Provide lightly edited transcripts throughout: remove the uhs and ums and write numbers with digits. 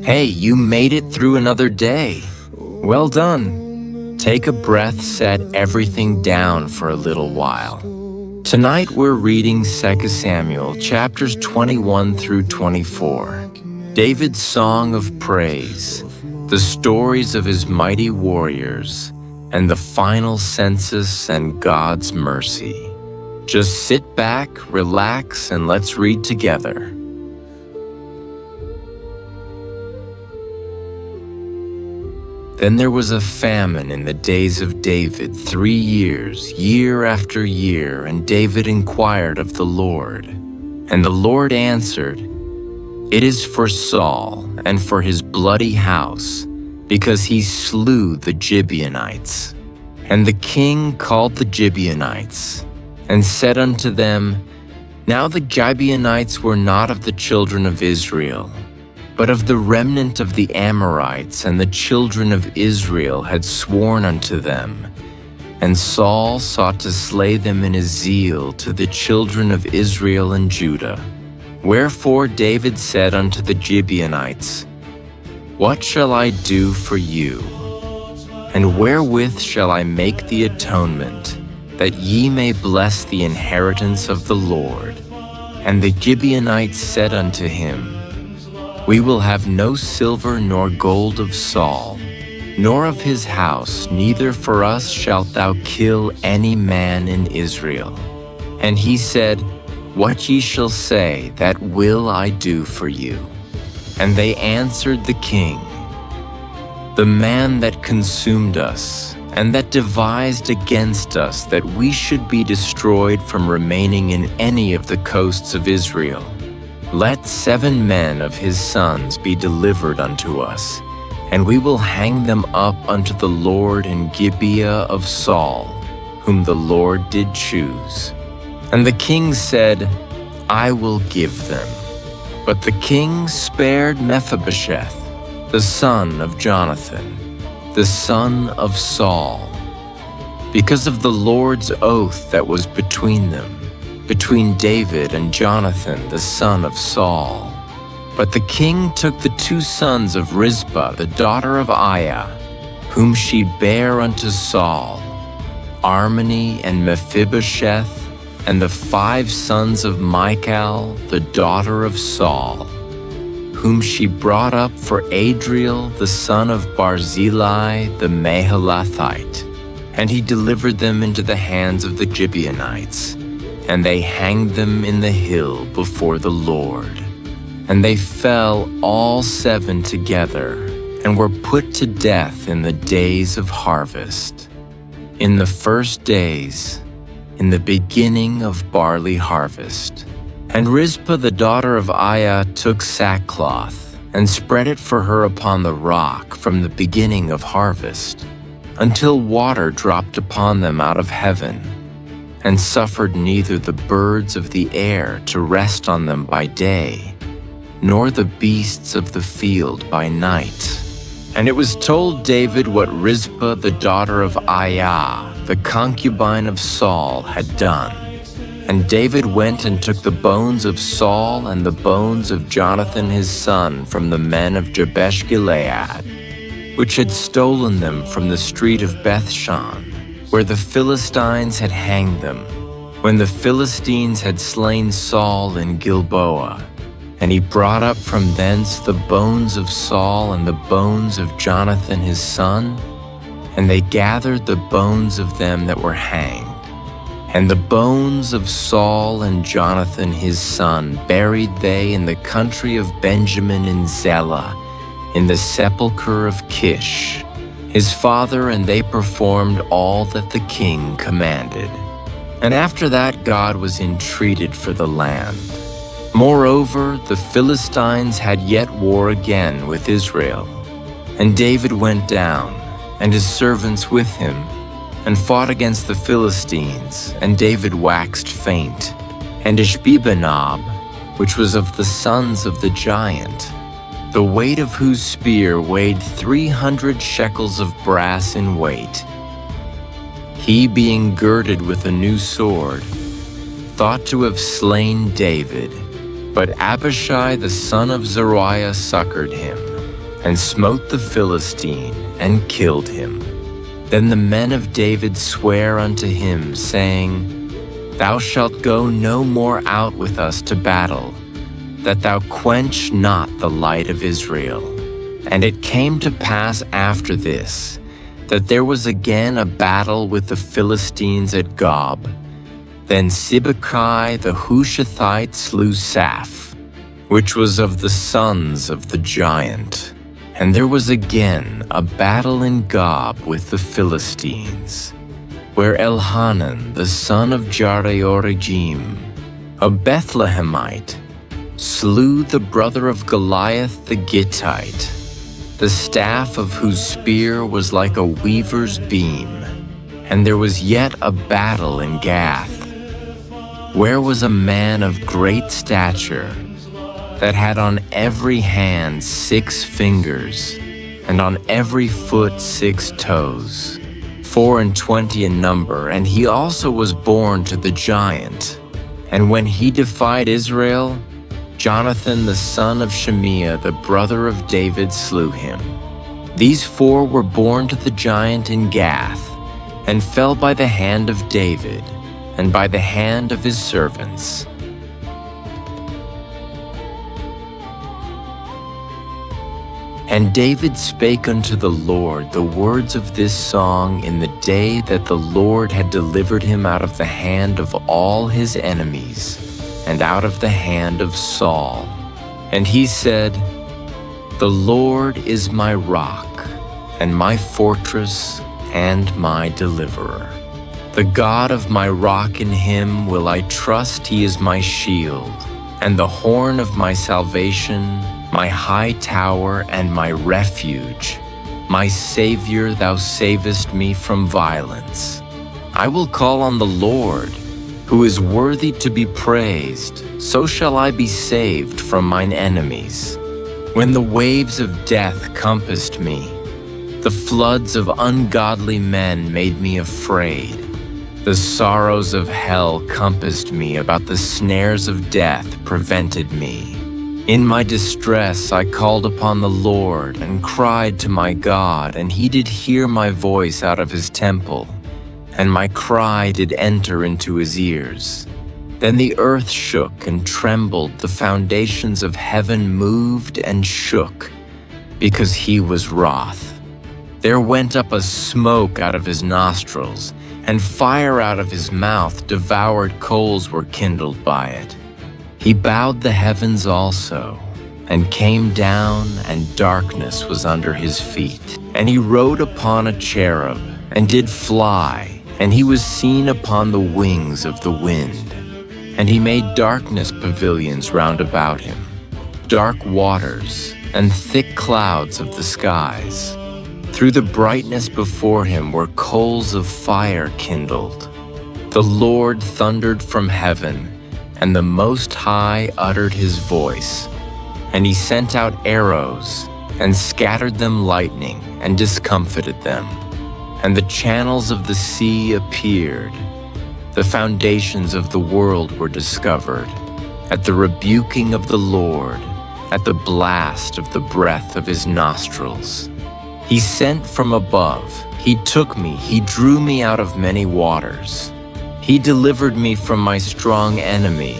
Hey, you made it through another day. Well done. Take a breath, set everything down for a little while. Tonight we're reading 2 Samuel chapters 21 through 24. David's song of praise, the stories of his mighty warriors, and the final census and God's mercy. Just sit back, relax, and let's read together. Then there was a famine in the days of David 3 years, year after year, and David inquired of the Lord. And the Lord answered, "It is for Saul and for his bloody house, because he slew the Gibeonites." And the king called the Gibeonites, and said unto them, "Now the Gibeonites were not of the children of Israel, but of the remnant of the Amorites, and the children of Israel had sworn unto them. And Saul sought to slay them in his zeal to the children of Israel and Judah. Wherefore David said unto the Gibeonites, What shall I do for you? And wherewith shall I make the atonement, that ye may bless the inheritance of the Lord? And the Gibeonites said unto him, We will have no silver nor gold of Saul, nor of his house, neither for us shalt thou kill any man in Israel. And he said, What ye shall say, that will I do for you. And they answered the king, The man that consumed us, and that devised against us that we should be destroyed from remaining in any of the coasts of Israel, let 7 men of his sons be delivered unto us, and we will hang them up unto the Lord in Gibeah of Saul, whom the Lord did choose. And the king said, I will give them. But the king spared Mephibosheth, the son of Jonathan, the son of Saul, because of the Lord's oath that was between them, between David and Jonathan, the son of Saul. But the king took the 2 sons of Rizpah, the daughter of Aiah, whom she bare unto Saul, Armoni and Mephibosheth, and the 5 sons of Michal, the daughter of Saul, whom she brought up for Adriel, the son of Barzillai, the Mahalathite. And he delivered them into the hands of the Gibeonites, and they hanged them in the hill before the Lord. And they fell all 7 together, and were put to death in the days of harvest, in the first days, in the beginning of barley harvest. And Rizpah the daughter of Aiah took sackcloth, and spread it for her upon the rock from the beginning of harvest, until water dropped upon them out of heaven, and suffered neither the birds of the air to rest on them by day, nor the beasts of the field by night. And it was told David what Rizpah the daughter of Aiah, the concubine of Saul, had done. And David went and took the bones of Saul and the bones of Jonathan his son from the men of Jabesh-Gilead, which had stolen them from the street of Bethshan, where the Philistines had hanged them, when the Philistines had slain Saul in Gilboa. And he brought up from thence the bones of Saul and the bones of Jonathan his son, and they gathered the bones of them that were hanged. And the bones of Saul and Jonathan his son buried they in the country of Benjamin in Zelah, in the sepulchre of Kish, his father, and they performed all that the king commanded. And after that God was entreated for the land. Moreover, the Philistines had yet war again with Israel. And David went down, and his servants with him, and fought against the Philistines, and David waxed faint. And Ishbi-benob, which was of the sons of the giant, the weight of whose spear weighed 300 shekels of brass in weight, he being girded with a new sword, thought to have slain David. But Abishai the son of Zeruiah succored him, and smote the Philistine, and killed him. Then the men of David sware unto him, saying, Thou shalt go no more out with us to battle, that thou quench not the light of Israel. And it came to pass after this, that there was again a battle with the Philistines at Gob. Then Sibbecai the Hushathite slew Saph, which was of the sons of the giant. And there was again a battle in Gob with the Philistines, where Elhanan the son of Jareoregim, a Bethlehemite, slew the brother of Goliath the Gittite, the staff of whose spear was like a weaver's beam. And there was yet a battle in Gath, where was a man of great stature, that had on every hand 6 fingers, and on every foot 6 toes, 24 in number, and he also was born to the giant. And when he defied Israel, Jonathan the son of Shimea, the brother of David, slew him. These 4 were born to the giant in Gath, and fell by the hand of David, and by the hand of his servants. And David spake unto the Lord the words of this song in the day that the Lord had delivered him out of the hand of all his enemies, and out of the hand of Saul. And he said, The Lord is my rock, and my fortress, and my deliverer. The God of my rock, in him will I trust. He is my shield, and the horn of my salvation, my high tower and my refuge. My Savior, thou savest me from violence. I will call on the Lord, who is worthy to be praised. So shall I be saved from mine enemies. When the waves of death compassed me, the floods of ungodly men made me afraid. The sorrows of hell compassed me, about the snares of death prevented me. In my distress I called upon the Lord, and cried to my God, and he did hear my voice out of his temple, and my cry did enter into his ears. Then the earth shook and trembled, the foundations of heaven moved and shook, because he was wroth. There went up a smoke out of his nostrils, and fire out of his mouth. Devoured coals were kindled by it. He bowed the heavens also, and came down, and darkness was under his feet. And he rode upon a cherub, and did fly, and he was seen upon the wings of the wind. And he made darkness pavilions round about him, dark waters, and thick clouds of the skies. Through the brightness before him were coals of fire kindled. The Lord thundered from heaven, and the Most High uttered his voice. And he sent out arrows, and scattered them lightning, and discomfited them. And the channels of the sea appeared. The foundations of the world were discovered, at the rebuking of the Lord, at the blast of the breath of his nostrils. He sent from above, he took me, he drew me out of many waters. He delivered me from my strong enemy,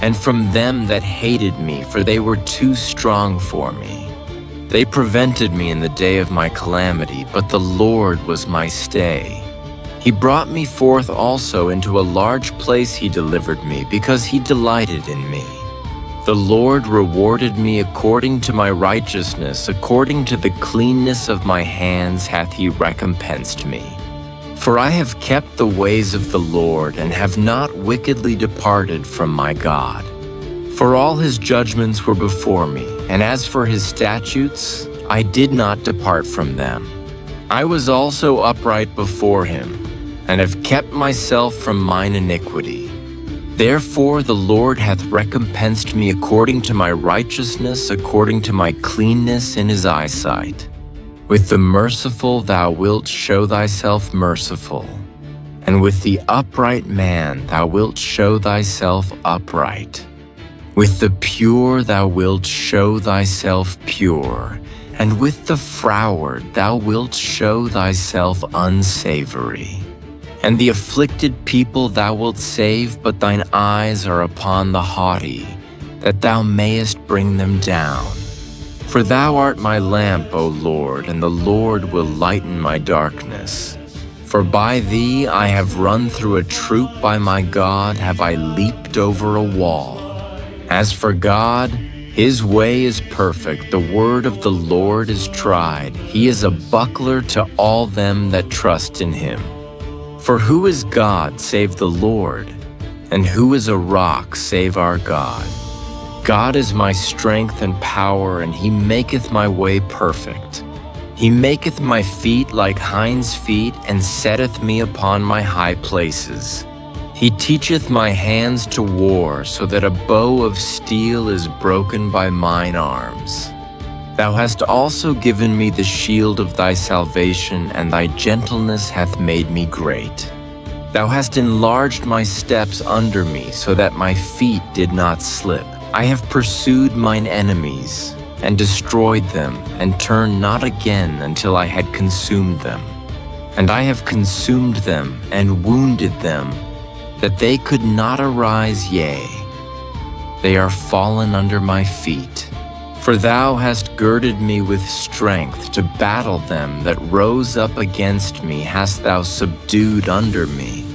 and from them that hated me, for they were too strong for me. They prevented me in the day of my calamity, but the Lord was my stay. He brought me forth also into a large place. He delivered me, because he delighted in me. The Lord rewarded me according to my righteousness, according to the cleanness of my hands hath he recompensed me. For I have kept the ways of the Lord, and have not wickedly departed from my God. For all his judgments were before me, and as for his statutes, I did not depart from them. I was also upright before him, and have kept myself from mine iniquity. Therefore the Lord hath recompensed me according to my righteousness, according to my cleanness in his eyesight. With the merciful thou wilt show thyself merciful, and with the upright man thou wilt show thyself upright. With the pure thou wilt show thyself pure, and with the froward thou wilt show thyself unsavory. And the afflicted people thou wilt save, but thine eyes are upon the haughty, that thou mayest bring them down. For thou art my lamp, O Lord, and the Lord will lighten my darkness. For by thee I have run through a troop, by my God have I leaped over a wall. As for God, his way is perfect, the word of the Lord is tried. He is a buckler to all them that trust in him. For who is God save the Lord? And who is a rock save our God? God is my strength and power, and he maketh my way perfect. He maketh my feet like hinds' feet, and setteth me upon my high places. He teacheth my hands to war, so that a bow of steel is broken by mine arms. Thou hast also given me the shield of thy salvation, and thy gentleness hath made me great. Thou hast enlarged my steps under me, so that my feet did not slip. I have pursued mine enemies, and destroyed them, and turned not again until I had consumed them. And I have consumed them, and wounded them, that they could not arise, yea, they are fallen under my feet. For thou hast girded me with strength to battle them that rose up against me, hast thou subdued under me.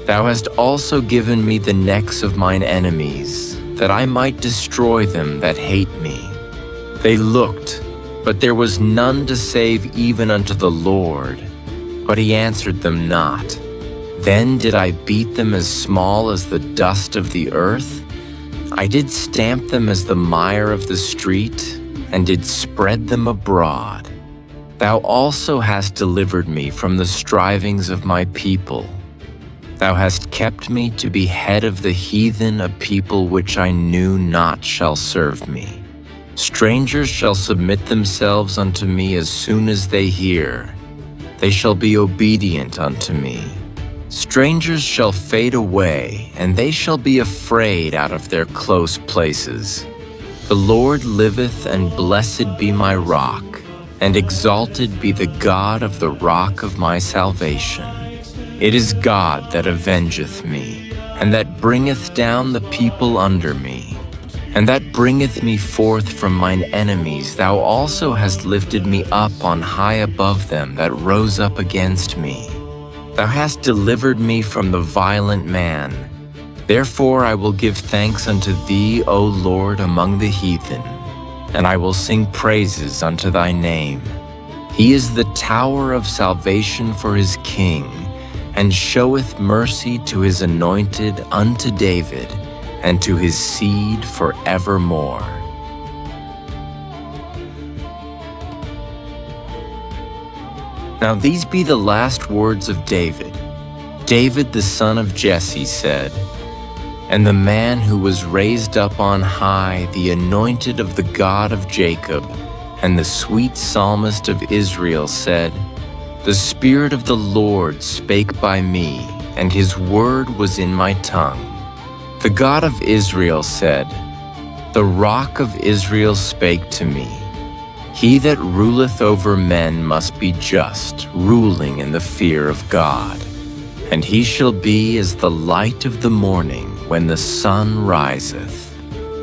Thou hast also given me the necks of mine enemies, that I might destroy them that hate me. They looked, but there was none to save, even unto the Lord, but he answered them not. Then did I beat them as small as the dust of the earth? I did stamp them as the mire of the street, and did spread them abroad. Thou also hast delivered me from the strivings of my people. Thou hast kept me to be head of the heathen, a people which I knew not shall serve me. Strangers shall submit themselves unto me as soon as they hear. They shall be obedient unto me. Strangers shall fade away, and they shall be afraid out of their close places. The Lord liveth, and blessed be my rock, and exalted be the God of the rock of my salvation. It is God that avengeth me, and that bringeth down the people under me, and that bringeth me forth from mine enemies. Thou also hast lifted me up on high above them that rose up against me. Thou hast delivered me from the violent man. Therefore I will give thanks unto thee, O Lord, among the heathen, and I will sing praises unto thy name. He is the tower of salvation for his king, and showeth mercy to his anointed, unto David, and to his seed forevermore. Now these be the last words of David. David the son of Jesse said, And the man who was raised up on high, the anointed of the God of Jacob, and the sweet psalmist of Israel said, The Spirit of the Lord spake by me, and his word was in my tongue. The God of Israel said, The rock of Israel spake to me. He that ruleth over men must be just, ruling in the fear of God. And he shall be as the light of the morning when the sun riseth,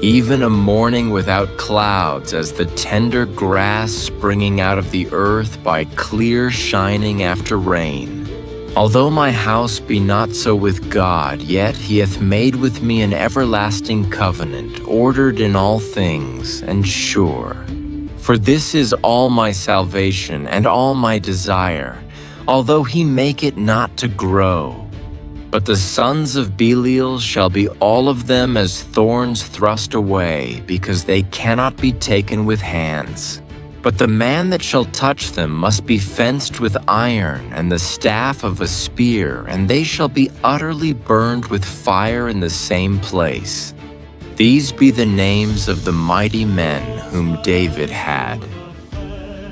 even a morning without clouds, as the tender grass springing out of the earth by clear shining after rain. Although my house be not so with God, yet he hath made with me an everlasting covenant, ordered in all things, and sure. For this is all my salvation, and all my desire, although he make it not to grow. But the sons of Belial shall be all of them as thorns thrust away, because they cannot be taken with hands. But the man that shall touch them must be fenced with iron and the staff of a spear, and they shall be utterly burned with fire in the same place. These be the names of the mighty men whom David had.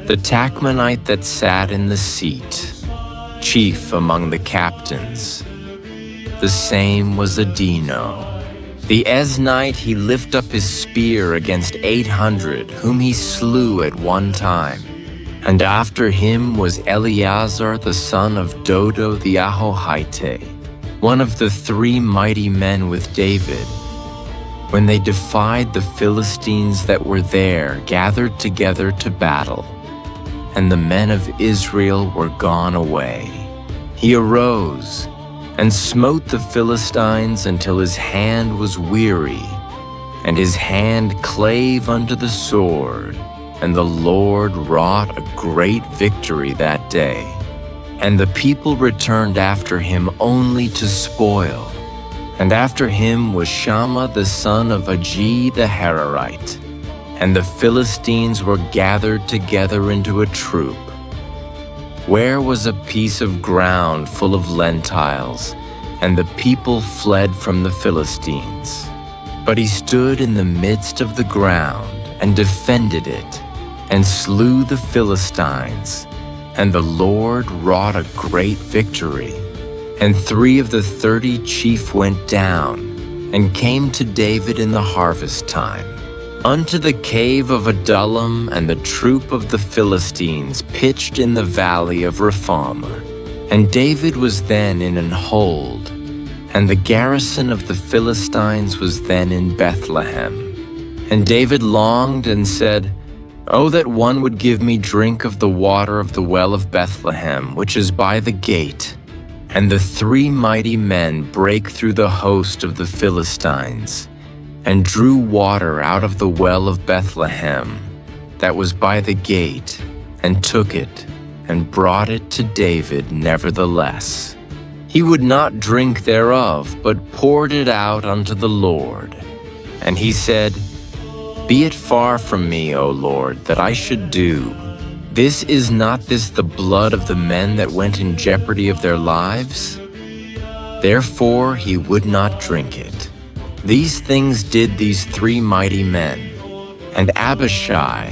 The Tachmonite that sat in the seat, chief among the captains. The same was Adino. The Eznite, he lift up his spear against 800, whom he slew at one time. And after him was Eleazar the son of Dodo the Ahohite, one of the 3 mighty men with David. When they defied the Philistines that were there, gathered together to battle, and the men of Israel were gone away, he arose and smote the Philistines until his hand was weary, and his hand clave unto the sword, and the Lord wrought a great victory that day. And the people returned after him only to spoil. And after him was Shammah the son of Agi the Hararite. And the Philistines were gathered together into a troop. Where was a piece of ground full of lentiles, and the people fled from the Philistines. But he stood in the midst of the ground and defended it, and slew the Philistines, and the Lord wrought a great victory. And 3 of the 30 chief went down, and came to David in the harvest time, unto the cave of Adullam, and the troop of the Philistines pitched in the valley of Rephaim. And David was then in an hold, and the garrison of the Philistines was then in Bethlehem. And David longed and said, "Oh, that one would give me drink of the water of the well of Bethlehem, which is by the gate." And the 3 mighty men brake through the host of the Philistines, and drew water out of the well of Bethlehem, that was by the gate, and took it, and brought it to David nevertheless. He would not drink thereof, but poured it out unto the Lord. And he said, "Be it far from me, O Lord, that I should do. Is not this the blood of the men that went in jeopardy of their lives?" Therefore he would not drink it. These things did these 3 mighty men. And Abishai,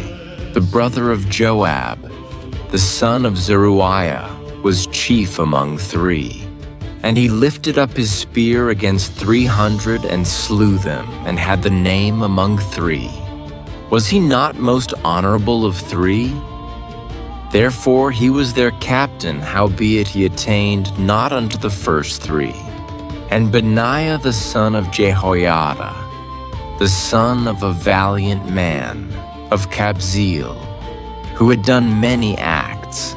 the brother of Joab, the son of Zeruiah, was chief among 3. And he lifted up his spear against 300 and slew them, and had the name among 3. Was he not most honorable of 3? Therefore he was their captain, howbeit he attained not unto the first 3. And Benaiah the son of Jehoiada, the son of a valiant man, of Kabzeel, who had done many acts,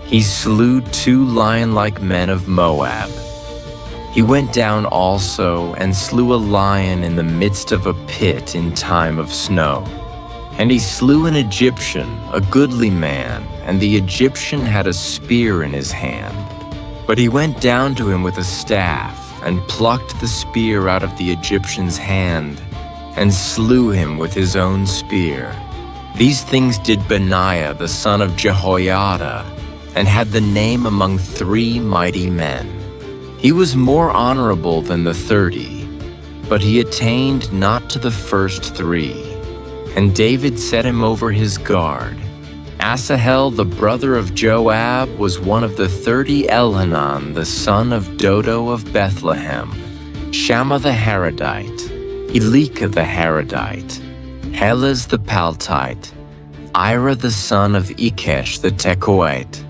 he slew 2 lion-like men of Moab. He went down also and slew a lion in the midst of a pit in time of snow. And he slew an Egyptian, a goodly man, and the Egyptian had a spear in his hand. But he went down to him with a staff, and plucked the spear out of the Egyptian's hand, and slew him with his own spear. These things did Benaiah the son of Jehoiada, and had the name among 3 mighty men. He was more honorable than the 30, but he attained not to the first 3. And David set him over his guard. Asahel the brother of Joab was one of the 30. Elhanan the son of Dodo of Bethlehem, Shammah the Haradite, Elika the Haradite, Helez the Paltite, Ira the son of Ikesh the Tekoite,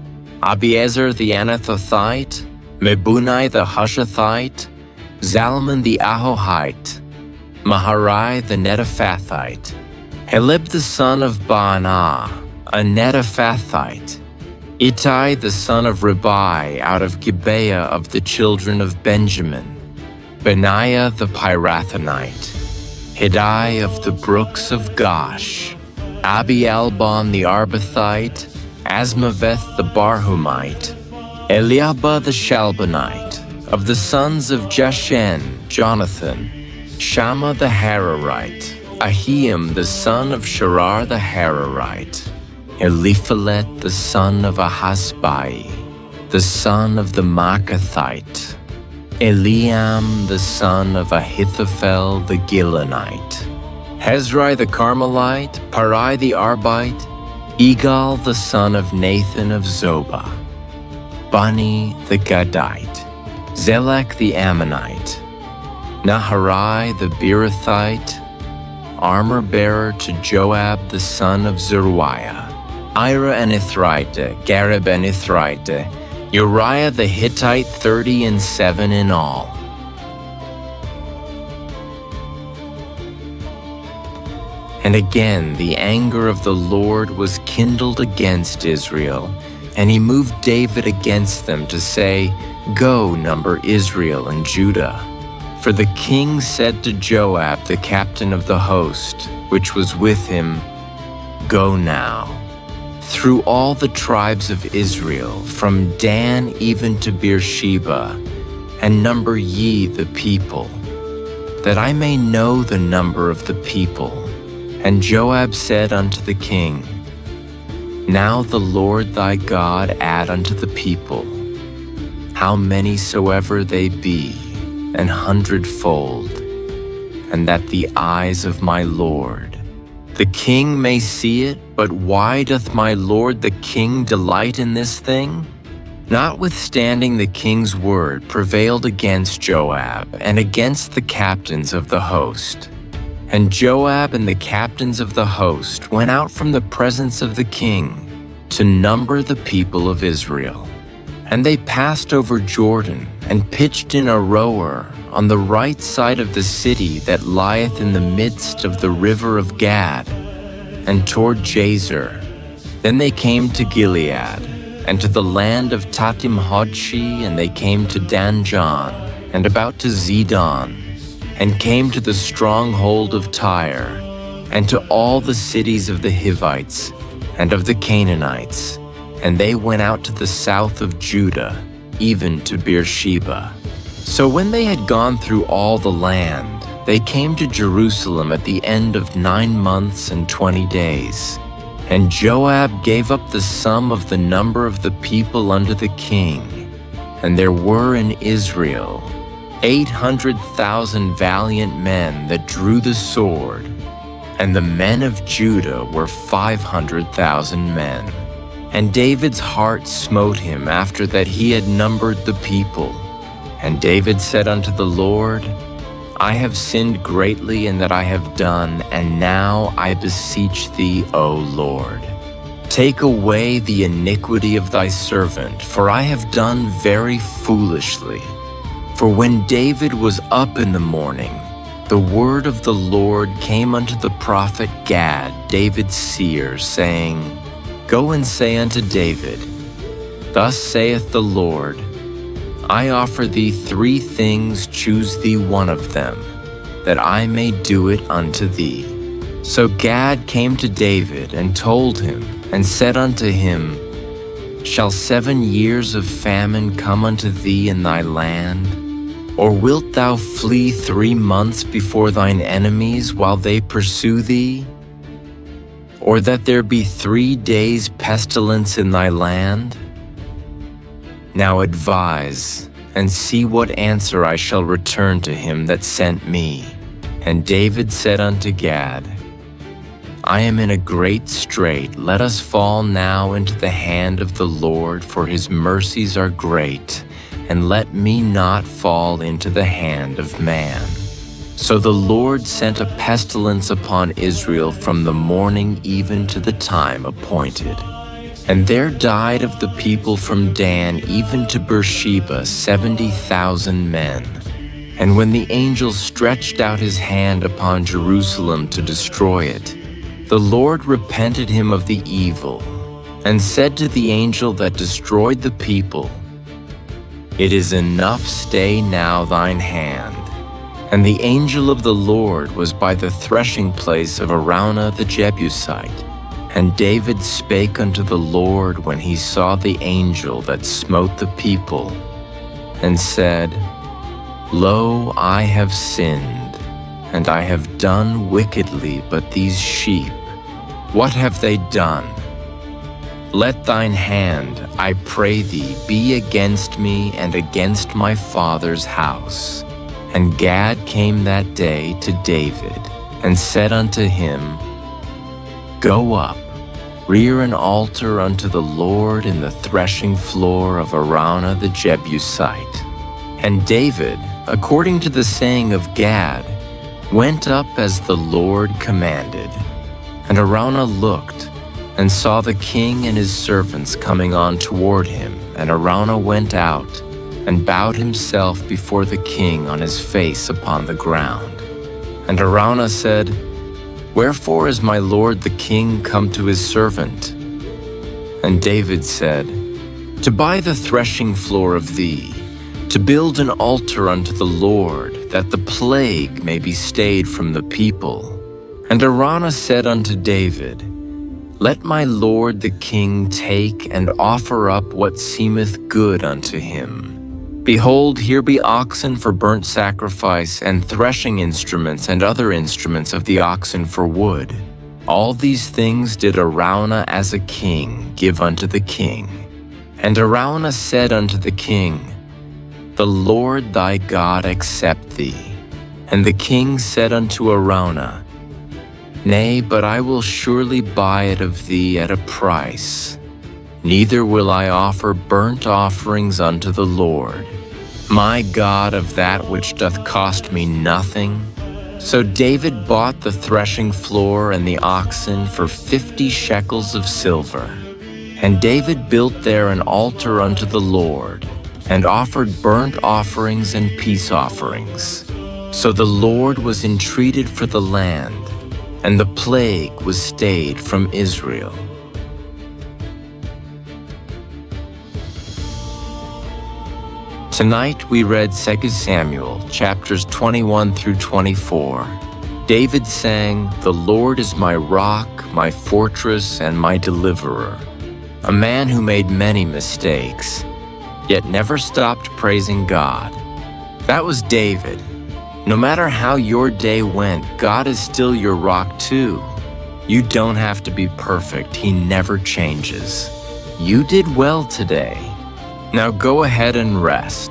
Abiezer the Anathothite, Mebunai the Hushathite, Zalman the Ahohite, Maharai the Netophathite, Heleb the son of Baanah, a Netophathite, Ittai the son of Ribai out of Gibeah of the children of Benjamin, Benaiah the Pirathonite, Hiddai of the brooks of Gosh, Abialbon the Arbathite, Asmaveth the Barhumite, Eliabah the Shalbonite, of the sons of Jashen, Jonathan, Shammah the Hararite, Ahiam the son of Sharar the Hararite, Eliphalet the son of Ahasbai, the son of the Maacathite, Eliam the son of Ahithophel the Gilonite, Hezrai the Carmelite, Parai the Arbite, Egal the son of Nathan of Zobah, Bani the Gadite, Zelek the Ammonite, Naharai the Beerothite, armor-bearer to Joab the son of Zeruiah, Ira an Ithrite, Gareb an Ithrite, Uriah the Hittite, 37 in all. And again the anger of the Lord was kindled against Israel, and he moved David against them to say, "Go, number Israel and Judah." For the king said to Joab, the captain of the host, which was with him, "Go now, through all the tribes of Israel, from Dan even to Beersheba, and number ye the people, that I may know the number of the people." And Joab said unto the king, "Now the Lord thy God add unto the people, how many soever they be, 100-fold, and that the eyes of my Lord, the king, may see it. But why doth my lord the king delight in this thing?" Notwithstanding, the king's word prevailed against Joab and against the captains of the host. And Joab and the captains of the host went out from the presence of the king to number the people of Israel. And they passed over Jordan and pitched in Aroer on the right side of the city that lieth in the midst of the river of Gad, and toward Jazer. Then they came to Gilead, and to the land of Tatim-Hodshi, and they came to Danjon, and about to Zidon, and came to the stronghold of Tyre, and to all the cities of the Hivites, and of the Canaanites, and they went out to the south of Judah, even to Beersheba. So when they had gone through all the land, they came to Jerusalem at the end of 9 months and 20 days. And Joab gave up the sum of the number of the people unto the king. And there were in Israel 800,000 valiant men that drew the sword, and the men of Judah were 500,000 men. And David's heart smote him after that he had numbered the people. And David said unto the Lord, I have sinned greatly in that I have done, and now I beseech thee, O Lord, take away the iniquity of thy servant, for I have done very foolishly. For when David was up in the morning, the word of the Lord came unto the prophet Gad, David's seer, saying, Go and say unto David, Thus saith the Lord, I offer thee 3 things, choose thee one of them, that I may do it unto thee. So Gad came to David and told him, and said unto him, Shall 7 years of famine come unto thee in thy land? Or wilt thou flee 3 months before thine enemies while they pursue thee? Or that there be 3 days pestilence in thy land? Now advise, and see what answer I shall return to him that sent me. And David said unto Gad, I am in a great strait. Let us fall now into the hand of the Lord, for his mercies are great, and let me not fall into the hand of man. So the Lord sent a pestilence upon Israel from the morning even to the time appointed. And there died of the people from Dan even to Beersheba 70,000 men. And when the angel stretched out his hand upon Jerusalem to destroy it, the Lord repented him of the evil, and said to the angel that destroyed the people, It is enough, stay now thine hand. And the angel of the Lord was by the threshing place of Araunah the Jebusite. And David spake unto the Lord when he saw the angel that smote the people, and said, Lo, I have sinned, and I have done wickedly, but these sheep, what have they done? Let thine hand, I pray thee, be against me and against my father's house. And Gad came that day to David, and said unto him, Go up, rear an altar unto the Lord in the threshing floor of Araunah the Jebusite. And David, according to the saying of Gad, went up as the Lord commanded. And Araunah looked, and saw the king and his servants coming on toward him. And Araunah went out, and bowed himself before the king on his face upon the ground. And Araunah said, Wherefore is my lord the king come to his servant? And David said, To buy the threshing floor of thee, to build an altar unto the Lord, that the plague may be stayed from the people. And Araunah said unto David, Let my lord the king take and offer up what seemeth good unto him. Behold, here be oxen for burnt sacrifice, and threshing instruments, and other instruments of the oxen for wood. All these things did Araunah as a king give unto the king. And Araunah said unto the king, The Lord thy God accept thee. And the king said unto Araunah, Nay, but I will surely buy it of thee at a price. Neither will I offer burnt offerings unto the Lord, my God, of that which doth cost me nothing. So David bought the threshing floor and the oxen for 50 shekels of silver. And David built there an altar unto the Lord, and offered burnt offerings and peace offerings. So the Lord was entreated for the land, and the plague was stayed from Israel. Tonight we read 2 Samuel chapters 21 through 24. David sang, The Lord is my rock, my fortress, and my deliverer. A man who made many mistakes, yet never stopped praising God. That was David. No matter how your day went, God is still your rock too. You don't have to be perfect. He never changes. You did well today. Now go ahead and rest.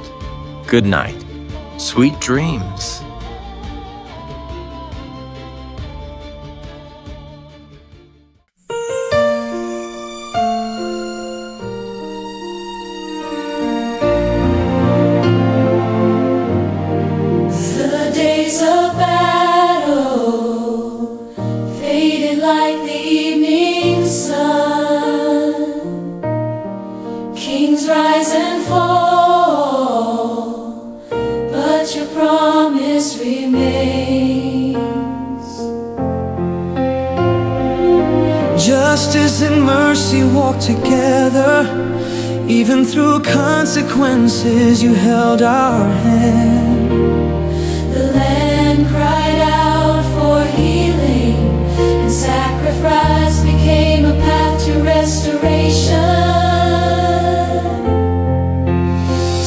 Good night. Sweet dreams. The days of battle faded like the evening sun. Kings rise and fall, but your promise remains. Justice and mercy walk together. Even through consequences, you held our hand. The land cried out for healing, and sacrifice became a path to restoration.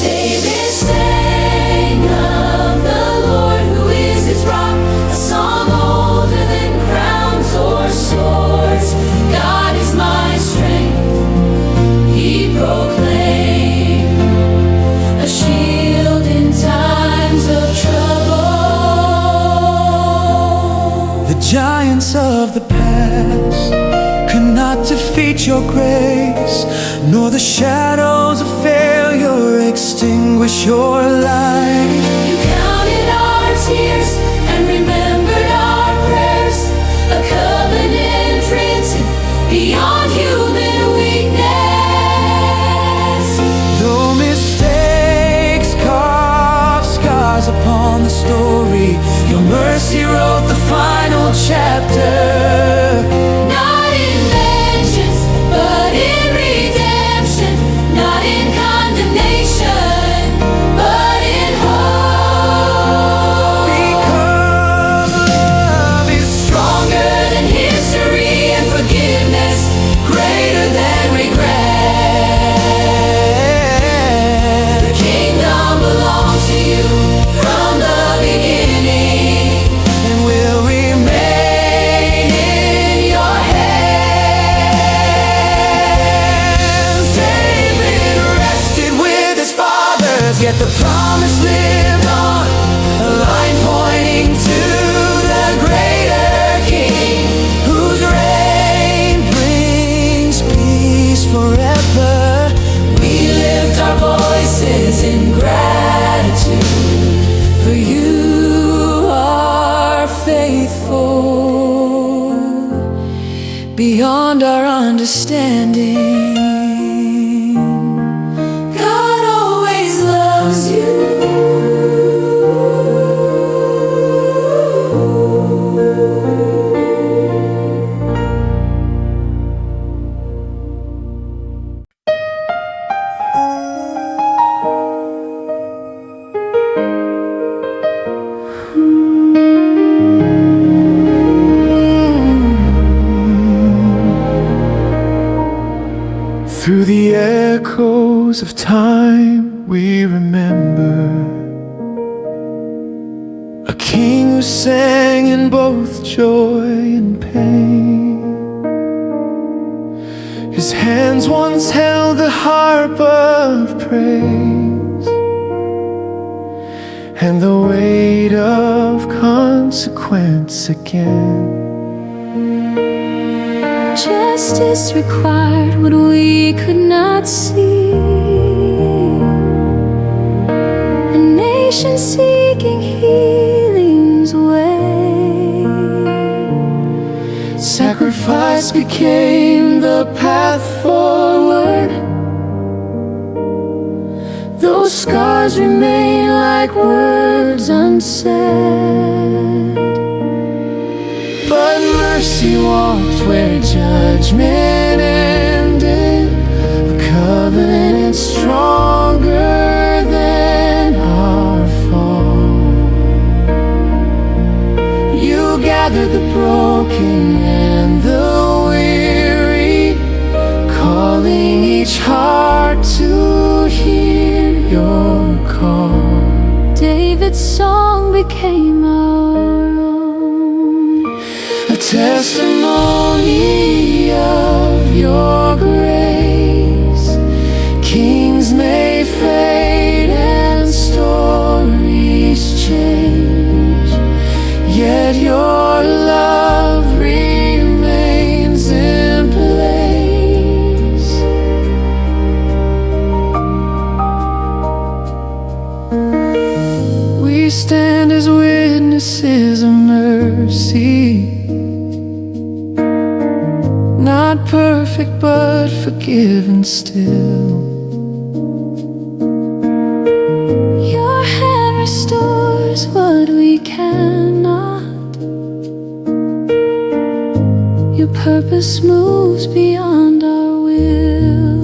David sang of the Lord who is his rock, a song older than crowns or swords. God is my strength, he proclaimed, a shield in times of trouble. The giants of the past could not defeat your grace, nor the shadows of failure extinguish your light. You counted our tears and remembered our prayers, a covenant written beyond human weakness. Though mistakes carve scars upon the story, your mercy wrote the final chapter. Not in vengeance, but in redemption. Not in condemnation, but in hope. beyond our understanding. God always loves you. Through the echoes of time we remember a king who sang in both joy and pain. His hands once held the harp of praise, and the weight of consequence again. Justice required what we could not see. A nation seeking healing's way. Sacrifice became the path forward. Those scars remain like words unsaid, but mercy walked where judgment ended. A covenant stronger than our fall. You gathered the broken and the weary, calling each heart to hear your call. David's song became our own, a testimony of your grace. Kings may fade and stories change, yet your love remains in place. We stand as witnesses of mercy, not perfect but forgiven still. your hand restores what we cannot. Your purpose moves beyond our will.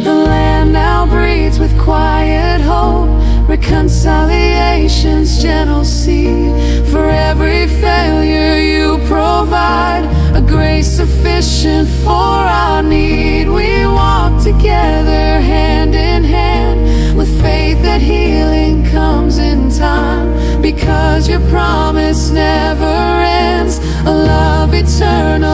The land now breathes with quiet hope, reconciliation's gentle seed. For every failure you provide a grace sufficient for our need. We walk together hand in hand, with faith that healing comes in time, because your promise never ends, a love eternal